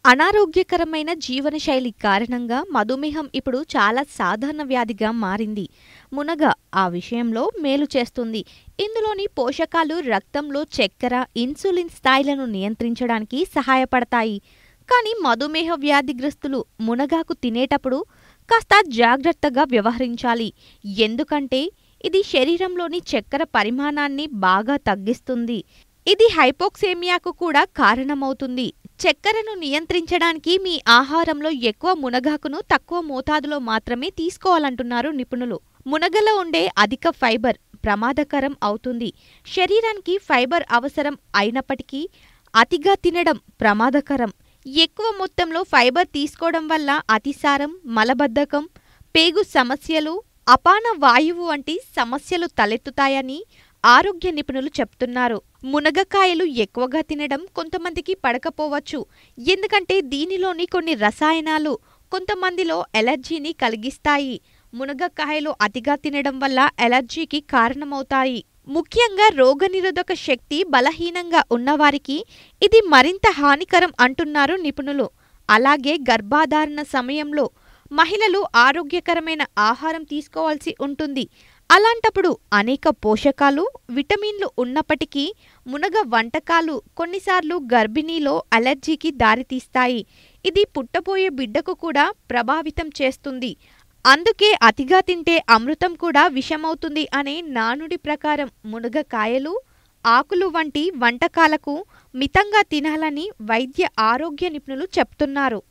అనారోగ్యకరమైన జీవనశైలి కారణంగా మధుమేహం ఇప్పుడు చాలా సాధారణ వ్యాధిగా మారింది. మునగ ఆ విషయంలో మేలు చేస్తుంది. ఇందులోని పోషకాలు రక్తంలో చక్కెర, ఇన్సులిన్ స్థాయిలను నియంత్రించడానికి సహాయపడతాయి. కానీ మధుమేహ వ్యాధిగ్రస్తులు మునగాకు తినేటప్పుడు కాస్త జాగ్రత్తగా వ్యవహరించాలి. ఎందుకంటే ఇది శరీరంలోని చక్కెర పరిమాణాన్ని బాగా తగ్గిస్తుంది. ఇది హైపోక్సేమియాకు కూడా కారణమవుతుంది. చక్కెరను నియంత్రించడానికి మీ ఆహారంలో ఎక్కువ మునగాకును తక్కువ మోతాదులో మాత్రమే తీసుకోవాలంటున్నారు నిపుణులు. మునగలో ఉండే అధిక ఫైబర్ ప్రమాదకరం అవుతుంది. శరీరానికి ఫైబర్ అవసరం అయినప్పటికీ అతిగా తినడం ప్రమాదకరం. ఎక్కువ మొత్తంలో ఫైబర్ తీసుకోవడం వల్ల అతిసారం, మలబద్ధకం, పేగు సమస్యలు, అపాన వాయువు వంటి సమస్యలు తలెత్తుతాయని ఆరోగ్య నిపుణులు చెప్తున్నారు. మునగకాయలు ఎక్కువగా తినడం కొంతమందికి పడకపోవచ్చు. ఎందుకంటే దీనిలోని కొన్ని రసాయనాలు కొంతమందిలో ఎలర్జీని కలిగిస్తాయి. మునగకాయలు అతిగా తినడం వల్ల ఎలర్జీకి కారణమవుతాయి. ముఖ్యంగా రోగనిరోధక శక్తి బలహీనంగా ఉన్నవారికి ఇది మరింత హానికరం అంటున్నారు నిపుణులు. అలాగే గర్భధారణ సమయంలో మహిళలు ఆరోగ్యకరమైన ఆహారం తీసుకోవాల్సి ఉంటుంది. అలాంటప్పుడు అనేక పోషకాలు, విటమిన్లు ఉన్నప్పటికీ మునగ వంటకాలు కొన్నిసార్లు గర్భిణీలో అలర్జీకి దారితీస్తాయి. ఇది పుట్టబోయే బిడ్డకు కూడా ప్రభావితం చేస్తుంది. అందుకే అతిగా తింటే అమృతం కూడా విషమవుతుంది అనే నానుడి ప్రకారం మునగకాయలు, ఆకులు వంటి వంటకాలకు మితంగా తినాలని వైద్య ఆరోగ్య నిపుణులు చెప్తున్నారు.